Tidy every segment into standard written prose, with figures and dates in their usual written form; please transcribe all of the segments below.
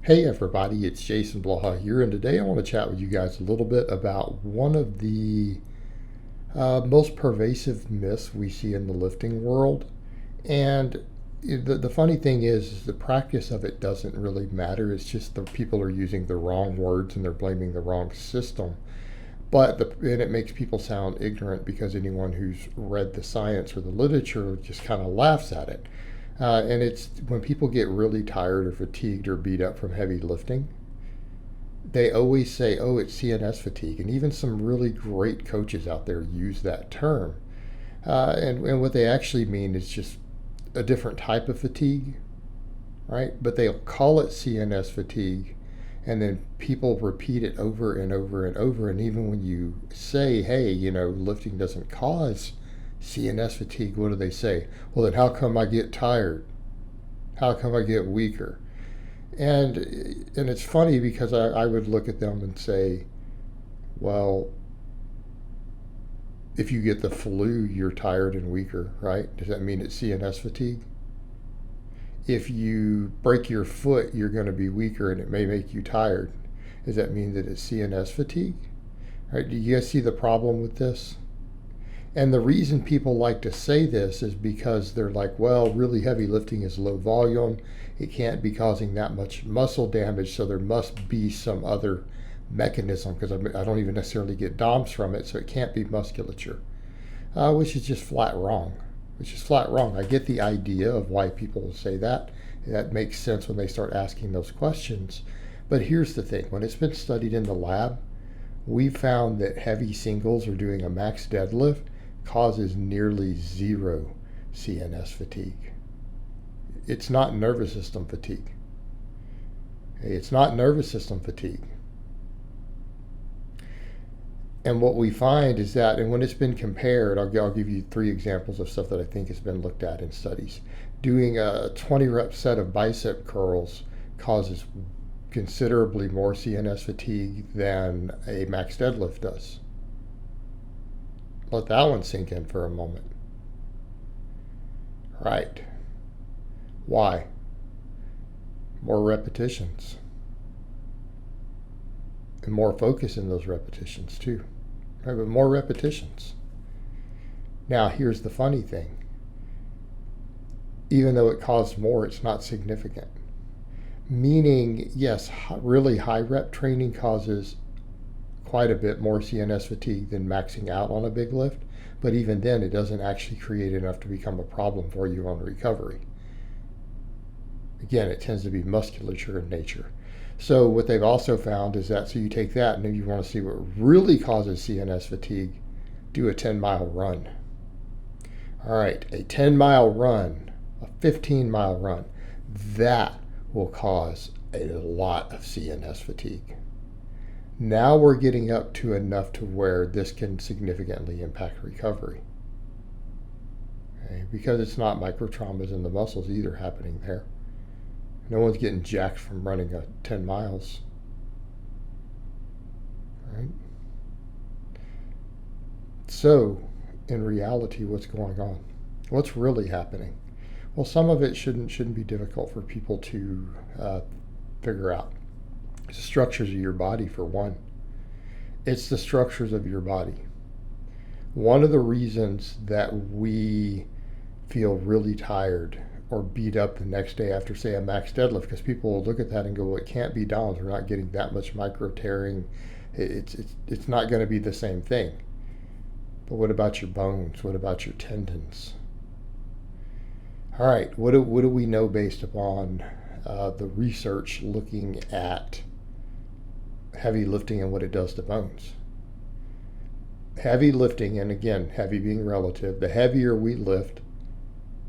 Hey everybody, it's Jason Blaha here, and today I want to chat with you guys a little bit about one of the most pervasive myths we see in the lifting world. And the funny thing is the practice of it doesn't really matter. It's just the people are using the wrong words and they're blaming the wrong system. And it makes people sound ignorant because anyone who's read the science or the literature just kind of laughs at it. And it's when people get really tired or fatigued or beat up from heavy lifting, they always say, oh, it's CNS fatigue. And even some really great coaches out there use that term. And what they actually mean is just a different type of fatigue, right? But they'll call it CNS fatigue. And then people repeat it over and over and over. And even when you say, hey, lifting doesn't cause CNS fatigue, what do they say? Well, then how come I get tired? How come I get weaker? And it's funny because I would look at them and say, well, if you get the flu, you're tired and weaker, right? Does that mean it's CNS fatigue? If you break your foot, you're going to be weaker and it may make you tired. Does that mean that it's CNS fatigue? Right? Do you guys see the problem with this? And the reason people like to say this is because they're like, well, really heavy lifting is low volume. It can't be causing that much muscle damage, so there must be some other mechanism because I don't even necessarily get DOMS from it, so it can't be musculature, which is just flat wrong. I get the idea of why people will say that. That makes sense when they start asking those questions. But here's the thing. When it's been studied in the lab, we found that heavy singles or doing a max deadlift causes nearly zero CNS fatigue. It's not nervous system fatigue. It's not nervous system fatigue. And what we find is that, and when it's been compared, I'll give you 3 examples of stuff that I think has been looked at in studies. Doing a 20 rep set of bicep curls causes considerably more CNS fatigue than a max deadlift does. Let that one sink in for a moment. Right. Why? More repetitions. And more focus in those repetitions too. Right, but more repetitions. Now here's the funny thing. Even though it costs more, it's not significant. Meaning, yes, really high rep training causes quite a bit more CNS fatigue than maxing out on a big lift, but even then it doesn't actually create enough to become a problem for you on recovery. Again, it tends to be musculature in nature. So what they've also found is that, so you take that and if you want to see what really causes CNS fatigue, do a 10-mile run. All right, a 10-mile run, a 15-mile run, that will cause a lot of CNS fatigue. Now we're getting up to enough to where this can significantly impact recovery. Okay? Because it's not microtraumas in the muscles either happening there. No one's getting jacked from running 10 miles. Right? So, in reality, what's going on? What's really happening? Well, some of it shouldn't be difficult for people to figure out. It's the structures of your body, for one. It's the structures of your body. One of the reasons that we feel really tired or beat up the next day after, say, a max deadlift, because people will look at that and go, well, it can't be DOMS. We're not getting that much micro tearing. It's not going to be the same thing. But what about your bones? What about your tendons? All right, what do we know based upon the research looking at heavy lifting and what it does to bones? Heavy lifting, and again, heavy being relative, the heavier we lift,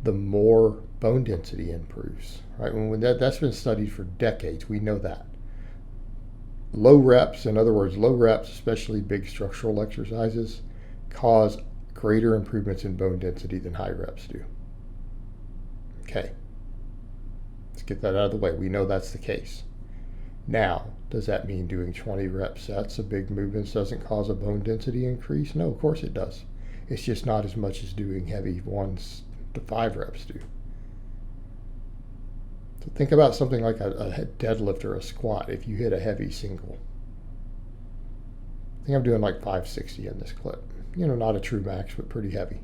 the more bone density improves. Right? When that's been studied for decades, we know that. Low reps, in other words, low reps, especially big structural exercises, cause greater improvements in bone density than high reps do. Okay, let's get that out of the way. We know that's the case. Now, does that mean doing 20 rep sets of big movements doesn't cause a bone density increase? No, of course it does. It's just not as much as doing heavy 1 to 5 reps do. So think about something like a deadlift or a squat if you hit a heavy single. I think I'm doing like 560 in this clip. You know, not a true max, but pretty heavy.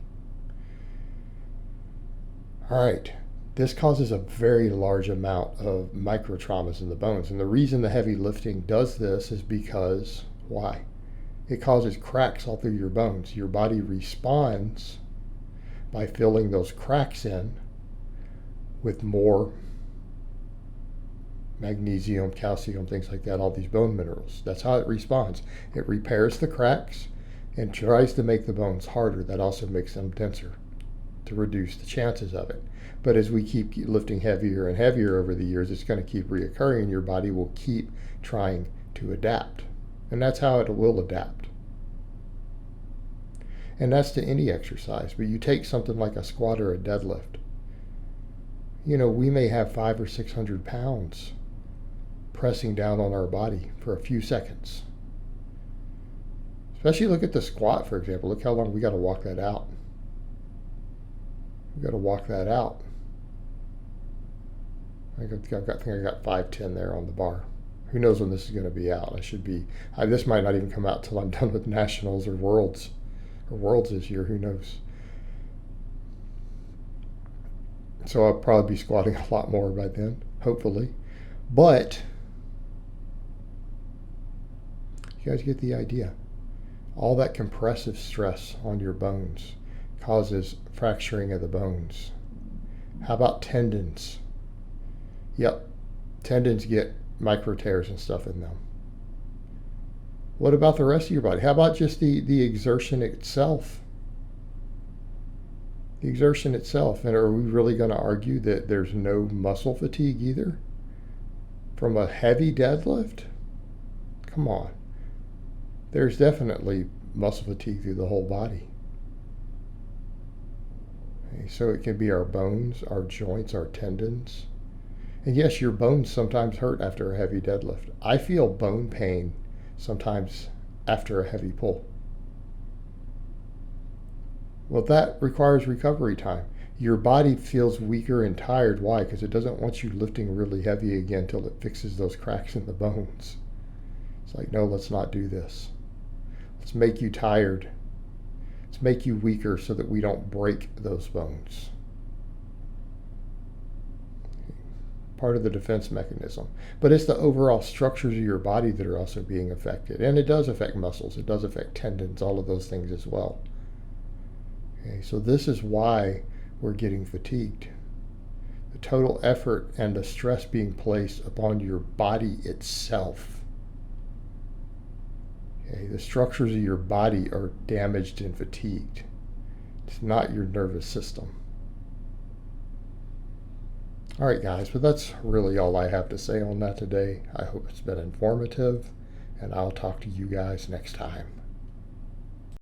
All right, this causes a very large amount of micro traumas in the bones. And the reason the heavy lifting does this is because, why? It causes cracks all through your bones. Your body responds by filling those cracks in with more magnesium, calcium, things like that, all these bone minerals. That's how it responds. It repairs the cracks and tries to make the bones harder. That also makes them denser to reduce the chances of it. But as we keep lifting heavier and heavier over the years, it's going to keep reoccurring, and your body will keep trying to adapt. And that's how it will adapt. And that's to any exercise. But you take something like a squat or a deadlift. You know, we may have 500 or 600 pounds pressing down on our body for a few seconds. Especially look at the squat, for example. Look how long we got to walk that out. We got to walk that out. I think I got 510 there on the bar. Who knows when this is going to be out? This might not even come out till I'm done with nationals or worlds this year. Who knows? So I'll probably be squatting a lot more by then, hopefully. But you guys get the idea. All that compressive stress on your bones causes fracturing of the bones. How about tendons? Yep, tendons get micro tears and stuff in them. What about the rest of your body? How about just the exertion itself? The exertion itself. And are we really going to argue that there's no muscle fatigue either? From a heavy deadlift? Come on. There's definitely muscle fatigue through the whole body. Okay, so it can be our bones, our joints, our tendons. And yes, your bones sometimes hurt after a heavy deadlift. I feel bone pain sometimes after a heavy pull. Well, that requires recovery time. Your body feels weaker and tired. Why? Because it doesn't want you lifting really heavy again until it fixes those cracks in the bones. It's like, no, let's not do this. Let's make you tired. Let's make you weaker so that we don't break those bones. Part of the defense mechanism. But it's the overall structures of your body that are also being affected. And it does affect muscles. It does affect tendons, all of those things as well. Okay, so this is why we're getting fatigued. The total effort and the stress being placed upon your body itself. Okay, the structures of your body are damaged and fatigued. It's not your nervous system. All right, guys, but that's really all I have to say on that today. I hope it's been informative, and I'll talk to you guys next time.